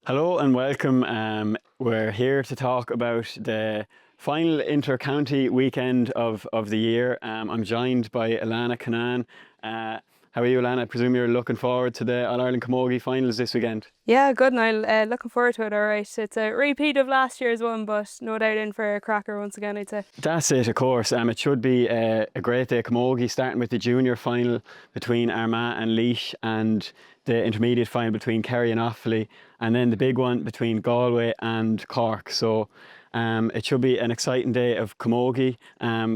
Hello and welcome. We're here to talk about the final inter-county weekend of the year. I'm joined by Alana Canan. How are you, Alana? I presume you're looking forward to the All-Ireland Camogie finals this weekend. Yeah, good, Niall. Looking forward to it, all right. It's a repeat of last year's one, but no doubt in for a cracker once again, I'd say. That's it, of course. It should be a great day of Camogie, starting with the junior final between Armagh and Laois, and the intermediate final between Kerry and Offaly, and then the big one between Galway and Cork. So it should be an exciting day of Camogie.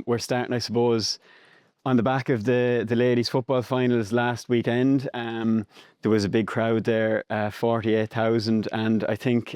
We're starting, I suppose, on the back of the ladies' football finals last weekend. There was a big crowd there, 48,000, and I think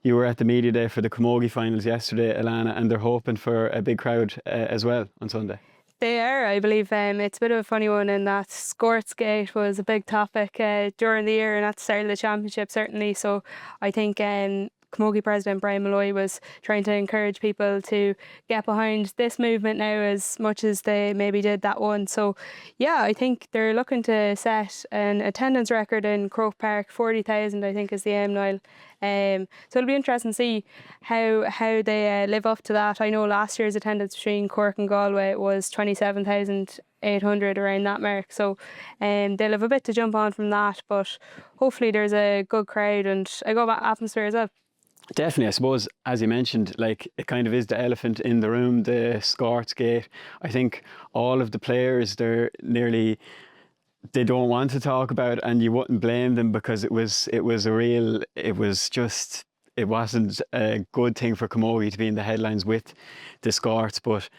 you were at the media day for the Camogie finals yesterday, Alana, and they're hoping for a big crowd as well on Sunday. They are, I believe. It's a bit of a funny one in that Scortsgate was a big topic during the year and at the start of the championship, certainly. So I think Camogie President Brian Malloy was trying to encourage people to get behind this movement now as much as they maybe did that one. So yeah, I think they're looking to set an attendance record in Crok Park. 40,000 I think is the aim, Niall. So it'll be interesting to see how they live up to that. I know last year's attendance between Cork and Galway was 27,800, around that mark. So they'll have a bit to jump on from that, but hopefully there's a good crowd and a good atmosphere as well. Definitely, I suppose, as you mentioned, like, it kind of is the elephant in the room, the Scorts Gate. I think all of the players, they don't want to talk about it, and you wouldn't blame them, because it wasn't a good thing for Camogie to be in the headlines with the Scorts. But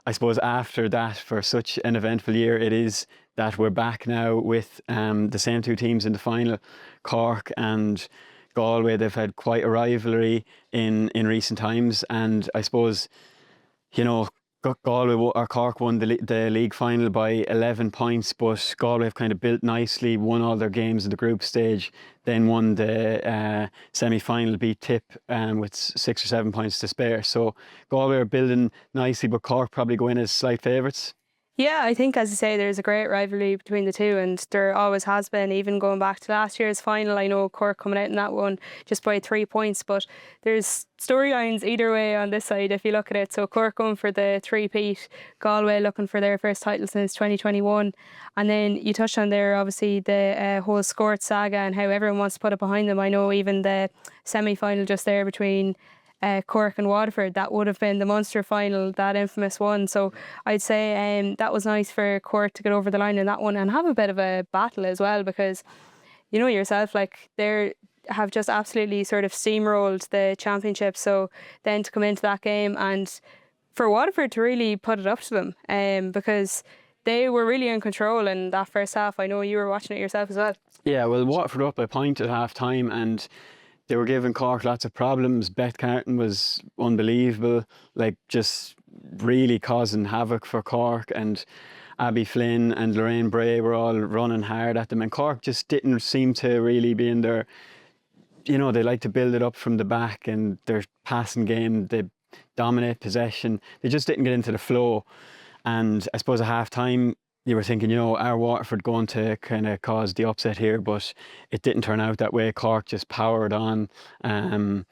I suppose after that, for such an eventful year, it is that we're back now with the same two teams in the final, Cork and Galway. They've had quite a rivalry in recent times, and I suppose, you know, Galway or Cork won the league final by 11 points, but Galway have kind of built nicely, won all their games in the group stage, then won the semi-final, beat Tip with 6 or 7 points to spare. So Galway are building nicely, but Cork probably go in as slight favourites. Yeah, I think, as you say, there's a great rivalry between the two, and there always has been, even going back to last year's final. I know Cork coming out in that one just by 3 points, but there's storylines either way on this side if you look at it. So Cork going for the three-peat, Galway looking for their first title since 2021. And then you touched on there, obviously, the whole Scort saga and how everyone wants to put it behind them. I know even the semi-final just there between Cork and Waterford, that would have been the Munster final, that infamous one. So I'd say that was nice for Cork to get over the line in that one and have a bit of a battle as well, because you know yourself, like, they have just absolutely sort of steamrolled the championship. So then to come into that game and for Waterford to really put it up to them, because they were really in control in that first half. I know you were watching it yourself as well. Yeah, well, Waterford up by a point at half time, and they were giving Cork lots of problems. Beth Carton was unbelievable, like, just really causing havoc for Cork, and Abby Flynn and Lorraine Bray were all running hard at them, and Cork just didn't seem to really be in their, you know, they like to build it up from the back, and their passing game, they dominate possession. They just didn't get into the flow. And I suppose at half time, you were thinking, you know, are Waterford going to kind of cause the upset here? But it didn't turn out that way. Cork just powered on. I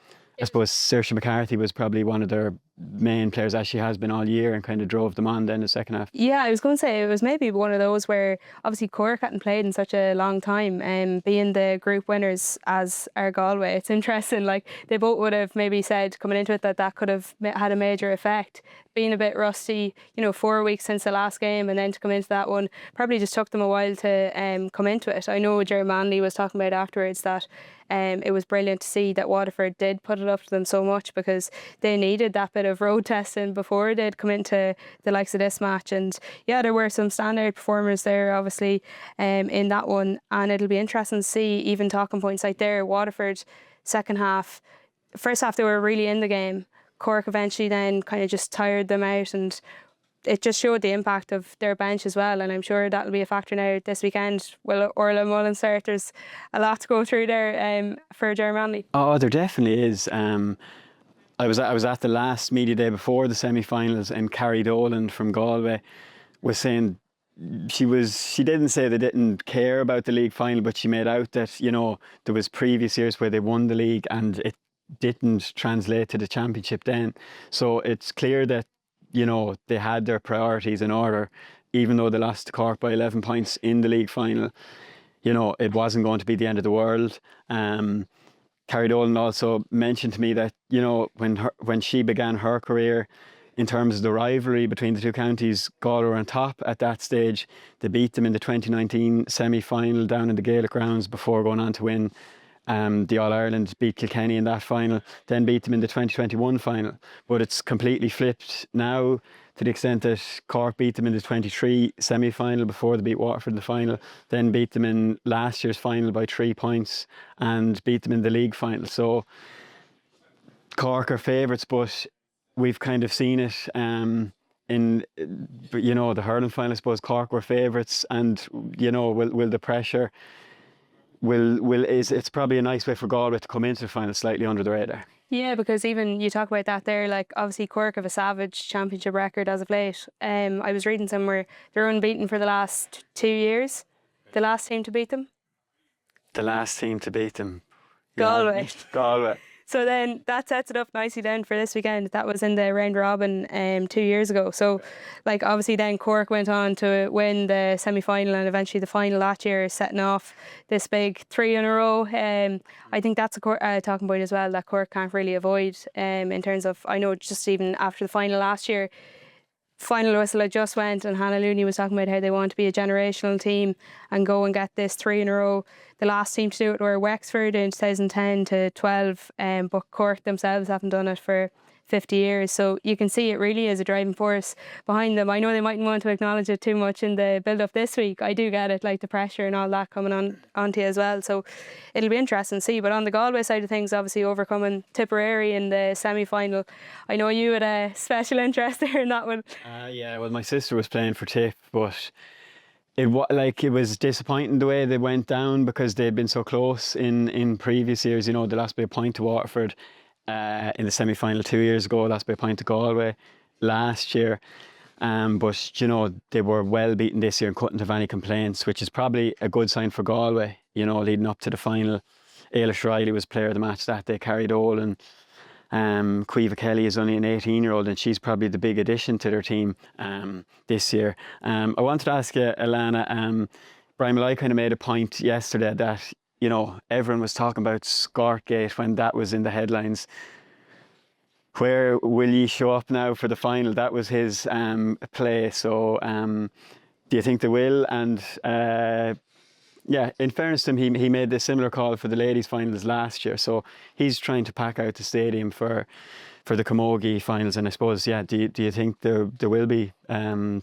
suppose Saoirse McCarthy was probably one of their main players, as she has been all year, and kind of drove them on then in the second half. Yeah, I was going to say it was maybe one of those where obviously Cork hadn't played in such a long time, and being the group winners as are Galway, it's interesting. Like, they both would have maybe said coming into it that could have had a major effect. Being a bit rusty, you know, 4 weeks since the last game, and then to come into that one probably just took them a while to come into it. I know Jerry Manley was talking about afterwards that it was brilliant to see that Waterford did put it up to them so much, because they needed that bit of road testing before they'd come into the likes of this match. And yeah, there were some standout performers there, obviously, in that one, and it'll be interesting to see even talking points like there. Waterford second half, first half they were really in the game. Cork eventually then kind of just tired them out, and it just showed the impact of their bench as well, and I'm sure that'll be a factor now this weekend. Will Orla Mullen start? There's a lot to go through there for Jerry Manley. Oh, there definitely is. I was at the last media day before the semi-finals, and Carrie Dolan from Galway was saying she didn't say they didn't care about the league final, but she made out that, you know, there was previous years where they won the league and it didn't translate to the championship then. So it's clear that, you know, they had their priorities in order. Even though they lost to Cork by 11 points in the league final, you know, it wasn't going to be the end of the world. Carrie Dolan also mentioned to me that, you know, when she began her career, in terms of the rivalry between the two counties, Galway were on top at that stage. They beat them in the 2019 semi-final down in the Gaelic grounds before going on to win the All-Ireland, beat Kilkenny in that final, then beat them in the 2021 final. But it's completely flipped now, to the extent that Cork beat them in the 23 semi-final before they beat Waterford in the final, then beat them in last year's final by 3 points and beat them in the league final. So Cork are favourites, but we've kind of seen it in, you know, the hurling final. I suppose Cork were favourites, and, you know, will the pressure it's probably a nice way for Galway to come into the final slightly under the radar. Yeah, because even you talk about that there, like obviously Cork have a savage championship record as of late. I was reading somewhere they're unbeaten for the last 2 years. The last team to beat them? The last team to beat them. Galway. Yeah. Galway. So then that sets it up nicely then for this weekend. That was in the round robin 2 years ago. So like obviously then Cork went on to win the semi-final and eventually the final that year, setting off this big 3 in a row. I think that's a talking point as well that Cork can't really avoid in terms of, I know just even after the final last year, final whistle had just went and Hannah Looney was talking about how they want to be a generational team and go and get this 3 in a row. The last team to do it were Wexford in 2010 to 12, but Cork themselves haven't done it for 50 years. So you can see it really is a driving force behind them. I know they mightn't want to acknowledge it too much in the build-up this week. I do get it, like the pressure and all that coming onto you as well. So it'll be interesting to see. But on the Galway side of things, obviously overcoming Tipperary in the semi-final, I know you had a special interest there in that one. Yeah, well, my sister was playing for Tip, but it was disappointing the way they went down because they'd been so close in previous years. You know, they lost by a point to Waterford in the semi-final 2 years ago, lost by a point to Galway last year. But, you know, they were well beaten this year and couldn't have any complaints, which is probably a good sign for Galway, you know, leading up to the final. Ailish Riley was player of the match that day, Carrie Dolan. Caoimhe Kelly is only an 18-year-old and she's probably the big addition to their team this year. I wanted to ask you, Alana, Brian Malloy kind of made a point yesterday that, you know, everyone was talking about Scortgate when that was in the headlines. Where will you show up now for the final? That was his play. So do you think they will? And yeah, in fairness to him, he made a similar call for the ladies' finals last year. So he's trying to pack out the stadium for the Camogie finals. And I suppose, yeah, do you think there will be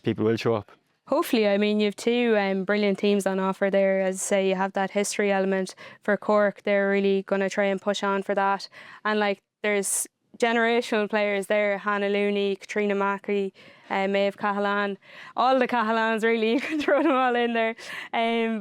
people will show up? Hopefully. I mean, you have two brilliant teams on offer there. As I say, you have that history element for Cork. They're really going to try and push on for that. And like, there's generational players there, Hannah Looney, Katrina Mackie, Maeve Cahalan, all the Cahalans really, you can throw them all in there.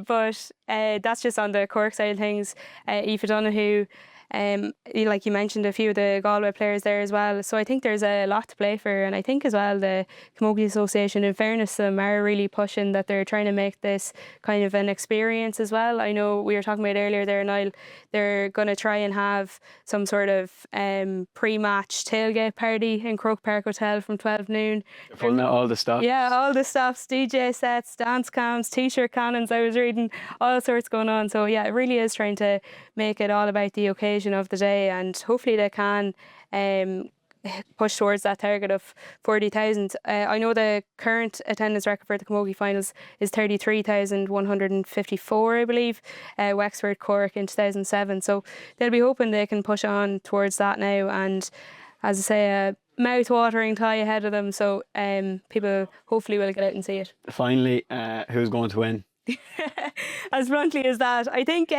But that's just on the Cork side of things. Aoife Donoghue, like you mentioned, a few of the Galway players there as well. So I think there's a lot to play for, and I think as well the Camogie Association, in fairness to them, are really pushing that they're trying to make this kind of an experience as well. I know we were talking about earlier there, Niall, they're going to try and have some sort of pre-match tailgate party in Crok Park Hotel from 12 noon. They're pulling out all the stuff. Yeah, all the stuffs, DJ sets, dance cams, t-shirt cannons, I was reading, all sorts going on. So yeah, it really is trying to make it all about the occasion of the day, and hopefully they can push towards that target of 40,000. I know the current attendance record for the Camogie finals is 33,154, I believe. Wexford, Cork in 2007. So they'll be hoping they can push on towards that now. And as I say, a mouth-watering tie ahead of them. So people hopefully will get out and see it. Finally, who's going to win? As bluntly as that, I think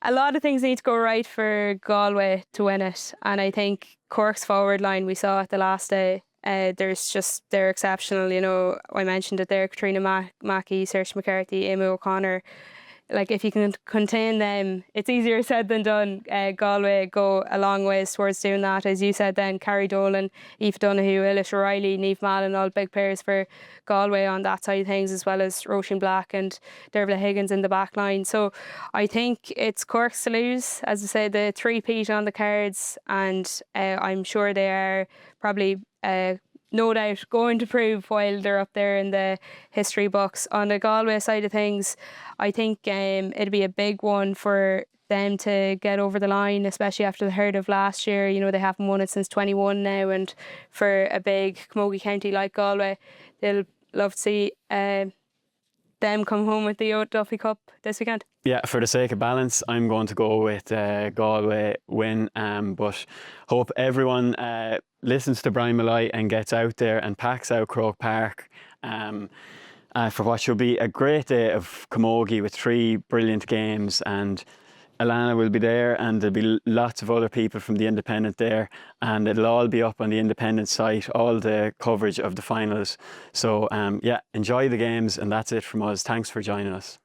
a lot of things need to go right for Galway to win it, and I think Cork's forward line, we saw it the last day, they're exceptional. You know, I mentioned it there, Katrina Mackie, Saoirse McCarthy, Amy O'Connor, like if you can contain them, it's easier said than done. Galway go a long ways towards doing that. As you said then, Carrie Dolan, Aoife Donoghue, Eilish O'Reilly, Niamh Mallon, all big players for Galway on that side of things, as well as Roisin Black and Dervla Higgins in the back line. So I think it's Cork's to lose. As I say, the three-peat on the cards, and I'm sure they are probably no doubt going to prove while they're up there in the history books. On the Galway side of things, I think it'd be a big one for them to get over the line, especially after the hurt of last year. You know, they haven't won it since 21 now, and for a big Camogie county like Galway, they'll love to see them come home with the Duffy Cup this weekend. Yeah, for the sake of balance, I'm going to go with Galway win, but hope everyone listens to Brian Malloy and gets out there and packs out Crok Park for what should be a great day of Camogie with 3 brilliant games. And Alana will be there, and there'll be lots of other people from the Independent there, and it'll all be up on the Independent site, all the coverage of the finals. So yeah, enjoy the games, and that's it from us. Thanks for joining us.